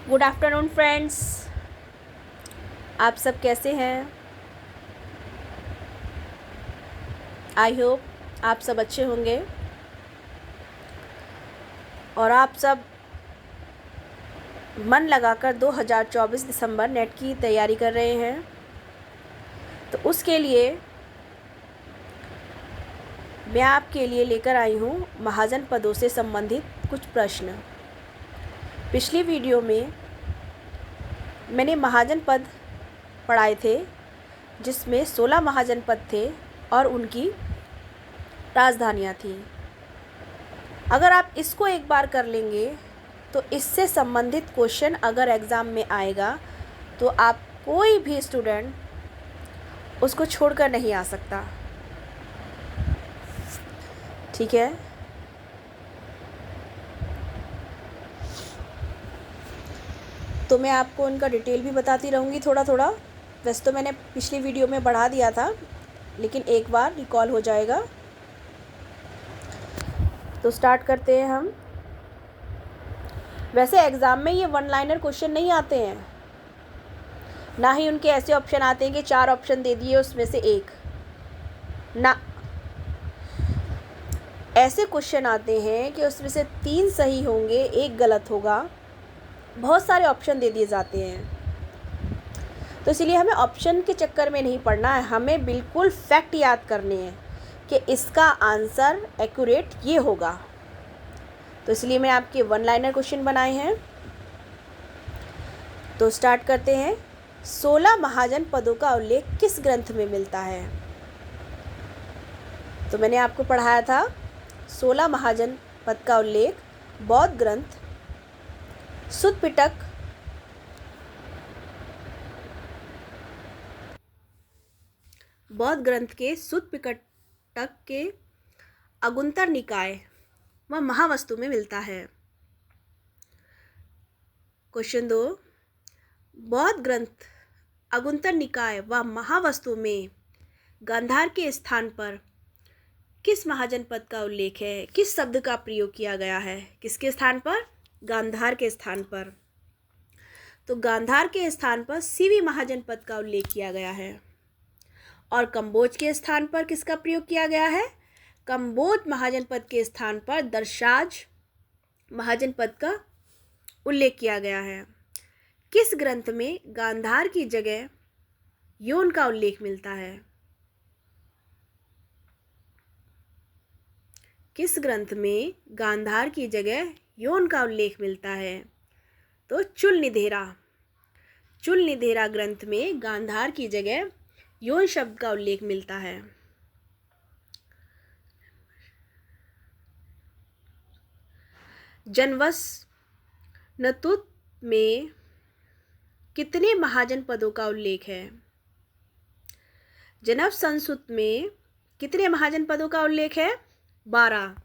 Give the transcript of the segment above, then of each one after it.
Good afternoon friends, आप सब कैसे हैं। आई होप आप सब अच्छे होंगे और आप सब मन लगाकर 2024 दिसंबर नेट की तैयारी कर रहे हैं। तो उसके लिए मैं आपके लिए लेकर आई हूँ महाजन पदों से संबंधित कुछ प्रश्न। पिछली वीडियो में मैंने महाजन पद पढ़ाए थे, जिसमें 16 महाजन पद थे और उनकी राजधानियाँ थीं। अगर आप इसको एक बार कर लेंगे तो इससे संबंधित क्वेश्चन अगर एग्ज़ाम में आएगा तो आप कोई भी स्टूडेंट उसको छोड़कर नहीं आ सकता। ठीक है, तो मैं आपको उनका डिटेल भी बताती रहूँगी थोड़ा थोड़ा। वैसे तो मैंने पिछली वीडियो में बढ़ा दिया था, लेकिन एक बार रिकॉल हो जाएगा। तो स्टार्ट करते हैं हम। वैसे एग्ज़ाम में ये वन लाइनर क्वेश्चन नहीं आते हैं, ना ही उनके ऐसे ऑप्शन आते हैं कि 4 ऑप्शन दे दिए उसमें से एक ना। ऐसे क्वेश्चन आते हैं कि उसमें से 3 सही होंगे, एक गलत होगा। बहुत सारे ऑप्शन दे दिए जाते हैं, तो इसलिए हमें ऑप्शन के चक्कर में नहीं पड़ना है, हमें बिल्कुल फैक्ट याद करने हैं कि इसका आंसर एक्यूरेट ये होगा। तो इसलिए मैं आपके वन लाइनर क्वेश्चन बनाए हैं। तो स्टार्ट करते हैं। 16 महाजन पदों का उल्लेख किस ग्रंथ में मिलता है? तो मैंने आपको पढ़ाया था 16 महाजन पद का उल्लेख बौद्ध ग्रंथ सुत्त पिटक, बौद्ध ग्रंथ के सुत्त पिटक के अगुंतर निकाय व महावस्तु में मिलता है। क्वेश्चन 2, बौद्ध ग्रंथ अगुंतर निकाय व महावस्तु में गांधार के स्थान पर किस महाजन पद का उल्लेख है? किस शब्द का प्रयोग किया गया है? किसके स्थान पर? गांधार के स्थान पर। तो गांधार के स्थान पर सीवी महाजन पद का उल्लेख किया गया है। और कंबोज के स्थान पर किसका प्रयोग किया गया है? कंबोज महाजन पद के स्थान पर दर्शाज महाजन पद का उल्लेख किया गया है। किस ग्रंथ में गांधार की जगह योन का उल्लेख मिलता है? किस ग्रंथ में गांधार की जगह योन का उल्लेख मिलता है? तो चुल निधेरा ग्रंथ में गांधार की जगह योन शब्द का उल्लेख मिलता है। जनवसनतुत में कितने महाजन पदों का उल्लेख है? जनवसंसुत में कितने महाजन पदों का उल्लेख है? 12।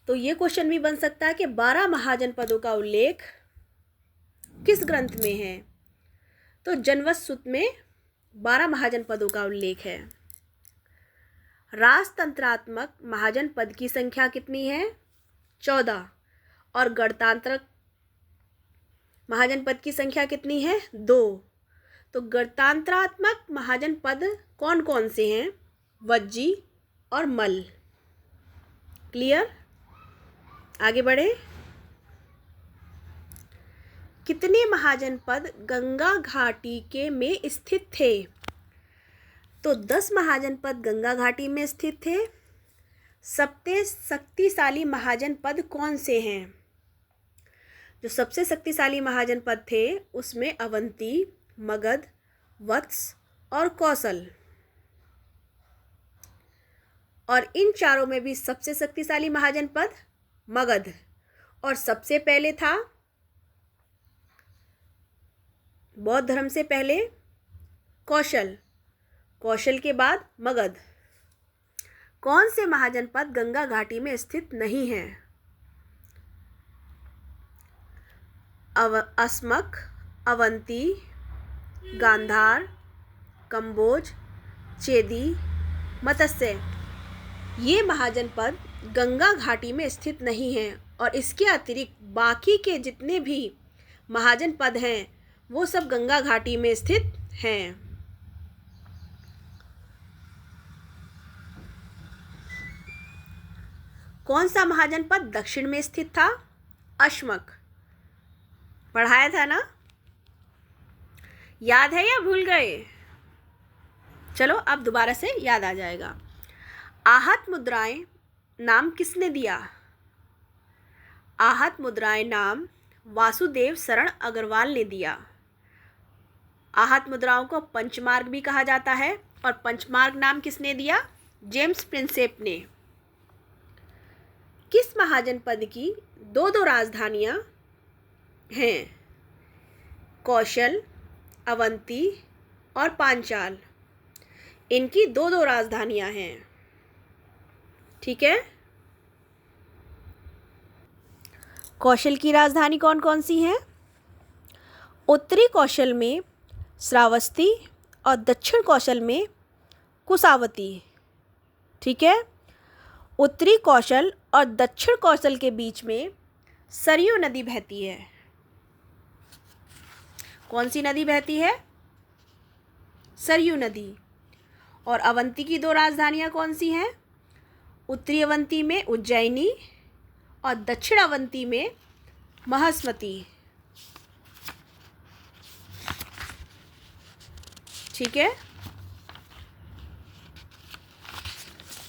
तो ये क्वेश्चन भी बन सकता है कि 12 महाजन पदों का उल्लेख किस ग्रंथ में है? तो जनवसुत में 12 महाजन पदों का उल्लेख है। राजतंत्रात्मक महाजन पद की संख्या कितनी है? 14। और गणतांत्रिक महाजन पद की संख्या कितनी है? 2। तो गणतंत्रात्मक महाजन पद कौन कौन से हैं? वज्जी और मल। क्लियर? आगे बढ़े। कितने महाजन पद गंगा घाटी के में स्थित थे? तो 10 महाजन पद गंगा घाटी में स्थित थे। सबसे शक्तिशाली महाजन पद कौन से हैं? जो सबसे शक्तिशाली महाजन पद थे उसमें अवंती, मगध, वत्स और कौशल। और इन चारों में भी सबसे शक्तिशाली महाजन पद मगध, और सबसे पहले था बौद्ध धर्म से पहले कौशल, कौशल के बाद मगध। कौन से महाजन पद गंगा घाटी में स्थित नहीं हैं? अस्मक, अवंती, गांधार, कंबोज, चेदी, मत्स्य। ये महाजन पद गंगा घाटी में स्थित नहीं है और इसके अतिरिक्त बाकी के जितने भी महाजनपद हैं वो सब गंगा घाटी में स्थित हैं। कौन सा महाजनपद दक्षिण में स्थित था? अश्मक। पढ़ाया था ना, याद है या भूल गए? चलो अब दोबारा से याद आ जाएगा। आहत मुद्राएं नाम किसने दिया? आहत मुद्राएं नाम वासुदेव शरण अग्रवाल ने दिया। आहत मुद्राओं को पंचमार्ग भी कहा जाता है और पंचमार्ग नाम किसने दिया? जेम्स प्रिंसेप ने। किस महाजनपद की दो दो राजधानियां हैं? कौशल, अवंती और पांचाल। इनकी दो दो राजधानियां हैं। ठीक है। कौशल की राजधानी कौन कौन सी हैं? उत्तरी कौशल में श्रावस्ती और दक्षिण कौशल में कुशावती। ठीक है। उत्तरी कौशल और दक्षिण कौशल के बीच में सरयू नदी बहती है। कौन सी नदी बहती है? सरयू नदी। और अवंती की दो राजधानियां कौन सी हैं? उत्तरी अवंती में उज्जैनी और दक्षिण अवंती में महास्मती। ठीक है।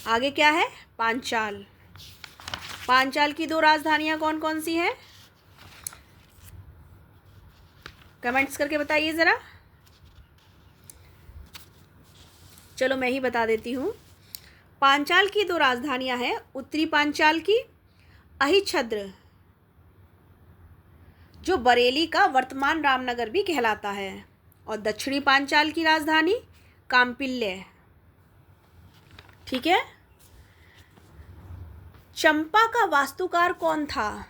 आगे क्या है? पांचाल। पांचाल की दो राजधानियां कौन कौन सी हैं? कमेंट्स करके बताइए ज़रा। चलो मैं ही बता देती हूँ। पांचाल की दो राजधानियां हैं। उत्तरी पांचाल की अहिच्छद्र, जो बरेली का वर्तमान रामनगर भी कहलाता है, और दक्षिणी पांचाल की राजधानी काम्पिल्य। ठीक है। चंपा का वास्तुकार कौन था?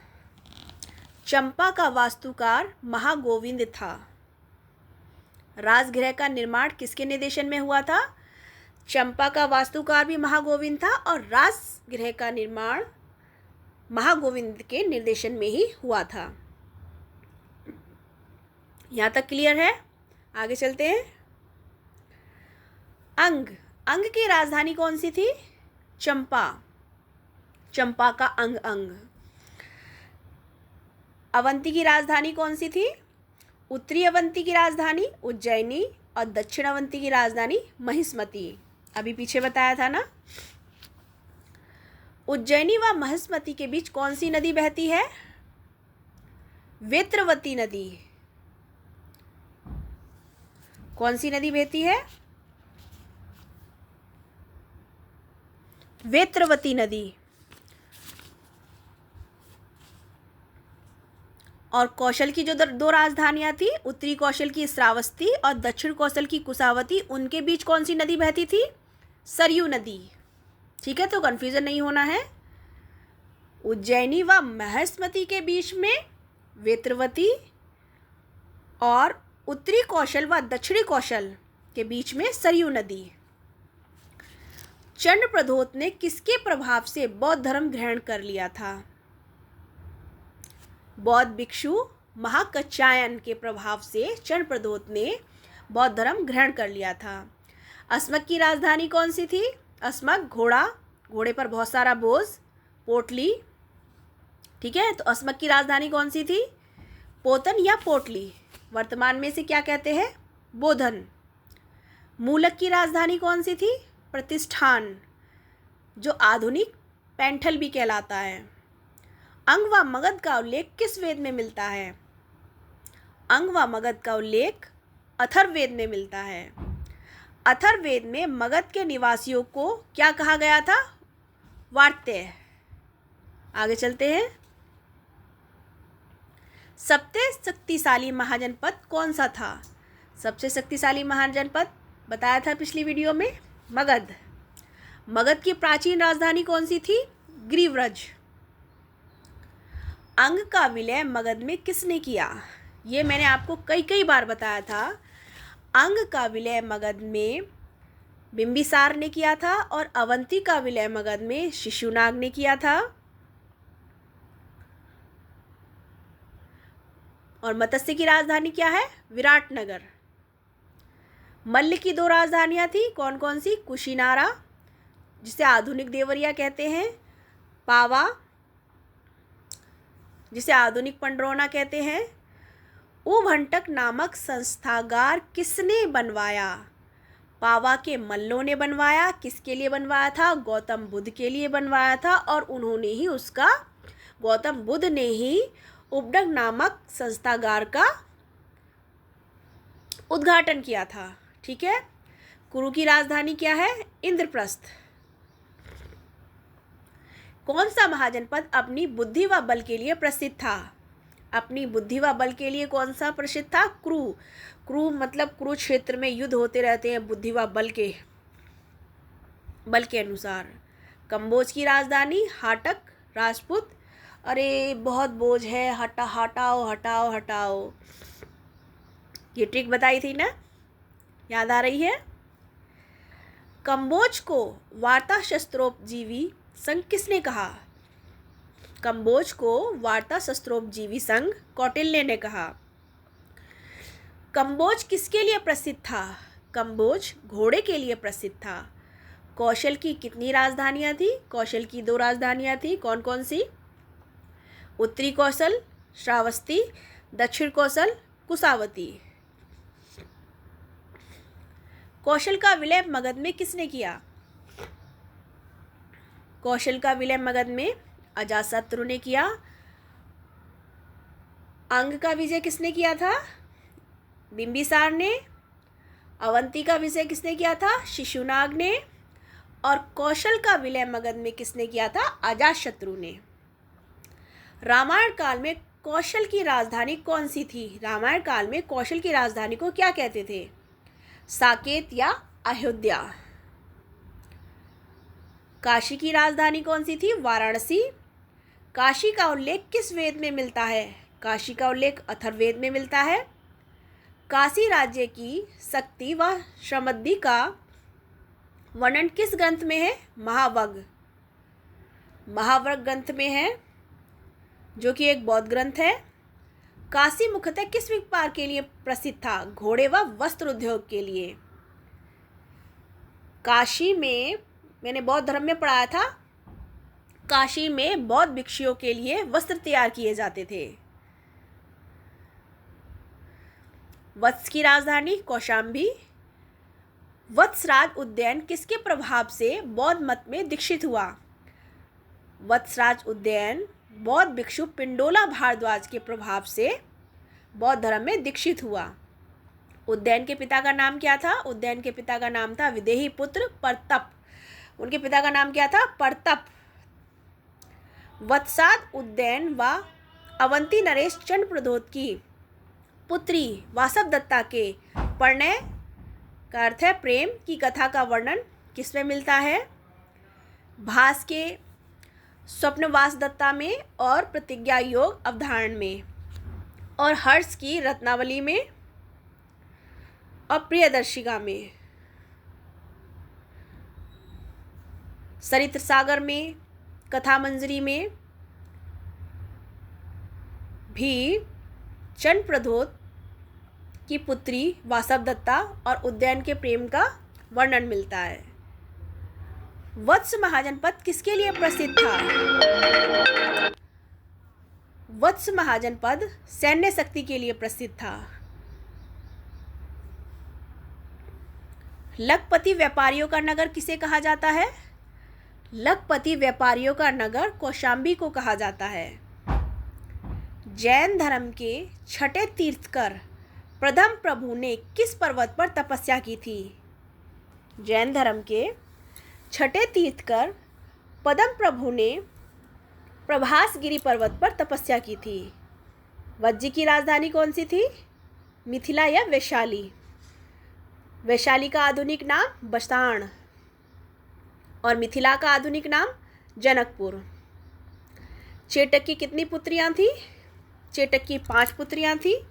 चंपा का वास्तुकार महागोविंद था। राजगृह का निर्माण किसके निर्देशन में हुआ था? चंपा का वास्तुकार भी महागोविंद था और राजगृह का निर्माण महागोविंद के निर्देशन में ही हुआ था। यहाँ तक क्लियर है? आगे चलते हैं। अंग। अंग की राजधानी कौन सी थी? चंपा। चंपा का अंग अंग। अवंती की राजधानी कौन सी थी? उत्तरी अवंती की राजधानी उज्जैनी और दक्षिण अवंती की राजधानी महिष्मती। अभी पीछे बताया था ना। उज्जैनी व महिष्मती के बीच कौन सी नदी बहती है? वेत्रवती नदी। कौन सी नदी बहती है? वेत्रवती नदी। और कौशल की जो दो राजधानियां थी, उत्तरी कौशल की श्रावस्ती और दक्षिण कौशल की कुशावती, उनके बीच कौन सी नदी बहती थी? सरयू नदी। ठीक है, तो कंफ्यूजन नहीं होना है। उज्जैनी व महिष्मती के बीच में वेत्रवती और उत्तरी कौशल व दक्षिणी कौशल के बीच में सरयू नदी। चंड प्रद्योत ने किसके प्रभाव से बौद्ध धर्म ग्रहण कर लिया था? बौद्ध भिक्षु महाकच्छायन के प्रभाव से चंड प्रद्योत ने बौद्ध धर्म ग्रहण कर लिया था। अस्मक की राजधानी कौन सी थी? अस्मक घोड़ा, घोड़े पर बहुत सारा बोझ, पोटली। ठीक है, तो अस्मक की राजधानी कौन सी थी? पोतन या पोटली। वर्तमान में से क्या कहते हैं? बोधन। मूलक की राजधानी कौन सी थी? प्रतिष्ठान, जो आधुनिक पैंठल भी कहलाता है। अंग व मगध का उल्लेख किस वेद में मिलता है? अंग व मगध का उल्लेख अथर्ववेद में मिलता है। अथर्ववेद में मगध के निवासियों को क्या कहा गया था? वार्त्य। आगे चलते हैं। सबसे शक्तिशाली महाजनपद कौन सा था? सबसे शक्तिशाली महाजनपद बताया था पिछली वीडियो में, मगध। मगध की प्राचीन राजधानी कौन सी थी? गिरिव्रज। अंग का विलय मगध में किसने किया? ये मैंने आपको कई बार बताया था। अंग का विलय मगध में बिंबिसार ने किया था और अवंती का विलय मगध में शिशुनाग ने किया था। और मत्स्य की राजधानी क्या है? विराटनगर। मल्ल की 2 राजधानियां थी, कौन कौन सी? कुशीनारा, जिसे आधुनिक देवरिया कहते हैं, पावा, जिसे आधुनिक पंडरौना कहते हैं। उभंटक नामक संस्थागार किसने बनवाया? पावा के मल्लों ने बनवाया। किसके लिए बनवाया था? गौतम बुद्ध के लिए बनवाया था, और उन्होंने ही उसका, गौतम बुद्ध ने ही उभटक नामक संस्थागार का उद्घाटन किया था। ठीक है। कुरु की राजधानी क्या है? इंद्रप्रस्थ। कौन सा महाजनपद अपनी बुद्धि व बल के लिए प्रसिद्ध था? अपनी बुद्धि व बल के लिए कौन सा प्रसिद्ध था? कुरु। कुरु मतलब कुरुक्षेत्र में युद्ध होते रहते हैं बुद्धि व बल के अनुसार। कंबोज की राजधानी हाटक। राजपूत, अरे बहुत बोझ है, हटाओ हटाओ हटाओ। ये ट्रिक बताई थी ना, याद आ रही है? कंबोज को वार्ता शस्त्रोपजीवी संघ किसने कहा? कंबोज को वार्ता शस्त्रोपजीवी संघ कौटिल्य ने कहा। कंबोज किसके लिए प्रसिद्ध था? कंबोज घोड़े के लिए प्रसिद्ध था। कौशल की कितनी राजधानियां थी? कौशल की 2 राजधानियां थी, कौन कौन सी? उत्तरी कौशल श्रावस्ती, दक्षिण कौशल कुशावती। कौशल का विलय मगध में किसने किया? कौशल का विलय मगध में अजातशत्रु ने किया। अंग का विजय किसने किया था? बिंबिसार ने। अवंती का विजय किसने किया था? शिशुनाग ने। और कौशल का विलय मगध में किसने किया था? अजातशत्रु ने। रामायण काल में कौशल की राजधानी कौन सी थी? रामायण काल में कौशल की राजधानी को क्या कहते थे? साकेत या अयोध्या। काशी की राजधानी कौन सी थी? वाराणसी। काशी का उल्लेख किस वेद में मिलता है? काशी का उल्लेख अथर्ववेद में मिलता है। काशी राज्य की शक्ति व समृद्धि का वर्णन किस ग्रंथ में है? महावग। महावग ग्रंथ में है, जो कि एक बौद्ध ग्रंथ है। काशी मुख्यतः किस व्यापार के लिए प्रसिद्ध था? घोड़े व वस्त्र उद्योग के लिए। काशी में, मैंने बौद्ध धर्म में पढ़ाया था, काशी में बौद्ध भिक्षुओं के लिए वस्त्र तैयार किए जाते थे। वत्स की राजधानी कौशाम्बी। वत्सराज उद्यान किसके प्रभाव से बौद्ध मत में दीक्षित हुआ? वत्सराज उद्यान बौद्ध भिक्षु पिंडोला भारद्वाज के प्रभाव से बौद्ध धर्म में दीक्षित हुआ। उद्यान के पिता का नाम क्या था? उद्यान के पिता का नाम था विदेही पुत्र परतप। उनके पिता का नाम क्या था? परतप। वत्साद उद्यान व अवंती नरेश चंद्र प्रद्योत की पुत्री वासवदत्ता के परिणय का अर्थ है प्रेम की कथा का वर्णन किसमें मिलता है? भास के स्वप्नवास दत्ता में और प्रतिज्ञा योग अवधारण में, और हर्ष की रत्नावली में और प्रियदर्शिका में। सरित्र सागर में, कथा मंजरी में भी चंद्र प्रद्योत की पुत्री वासवदत्ता और उद्यान के प्रेम का वर्णन मिलता है। वत्स महाजनपद किसके लिए प्रसिद्ध था? वत्स महाजनपद सैन्य शक्ति के लिए प्रसिद्ध था। लखपति व्यापारियों का नगर किसे कहा जाता है? लखपति व्यापारियों का नगर कौशाम्बी को कहा जाता है। जैन धर्म के छठे तीर्थकर प्रथम प्रभु ने किस पर्वत पर तपस्या की थी? जैन धर्म के छठे तीर्थकर पद्म प्रभु ने प्रभासगिरी पर्वत पर तपस्या की थी। वज्जी की राजधानी कौन सी थी? मिथिला या वैशाली। वैशाली का आधुनिक नाम बसाण और मिथिला का आधुनिक नाम जनकपुर। चेटक की कितनी पुत्रियां थी? चेटक की 5 पुत्रियां थी।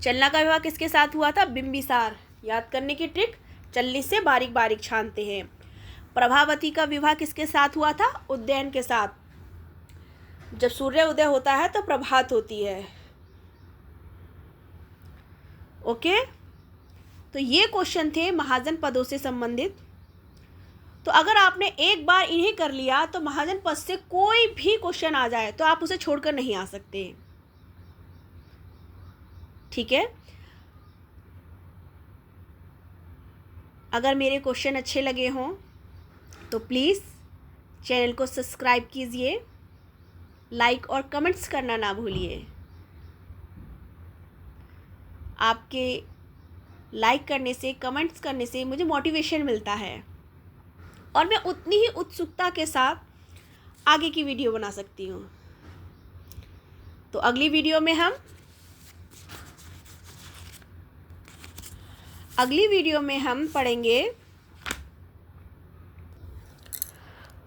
चलना का विवाह किसके साथ हुआ था? बिंबिसार। याद करने की ट्रिक, चलनी से बारीक बारीक छानते हैं। प्रभावती का विवाह किसके साथ हुआ था? उदयन के साथ। जब सूर्य उदय होता है तो प्रभात होती है। ओके, तो ये क्वेश्चन थे महाजन पदों से संबंधित। तो अगर आपने एक बार इन्हें कर लिया तो महाजन पद से कोई भी क्वेश्चन आ जाए तो आप उसे छोड़कर नहीं आ सकते। ठीक है, अगर मेरे क्वेश्चन अच्छे लगे हों तो प्लीज़ चैनल को सब्सक्राइब कीजिए, लाइक और कमेंट्स करना ना भूलिए। आपके लाइक करने से, कमेंट्स करने से मुझे मोटिवेशन मिलता है और मैं उतनी ही उत्सुकता के साथ आगे की वीडियो बना सकती हूँ। तो अगली वीडियो में हम पढ़ेंगे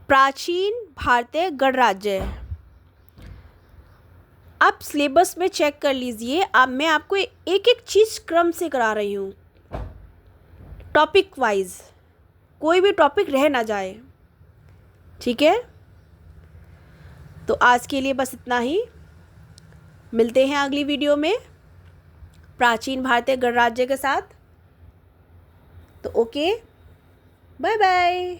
प्राचीन भारतीय गणराज्य। आप सिलेबस में चेक कर लीजिए, अब मैं आपको एक एक चीज़ क्रम से करा रही हूँ, टॉपिक वाइज, कोई भी टॉपिक रह ना जाए। ठीक है, तो आज के लिए बस इतना ही। मिलते हैं अगली वीडियो में प्राचीन भारतीय गणराज्य के साथ। तो ओके, बाय बाय।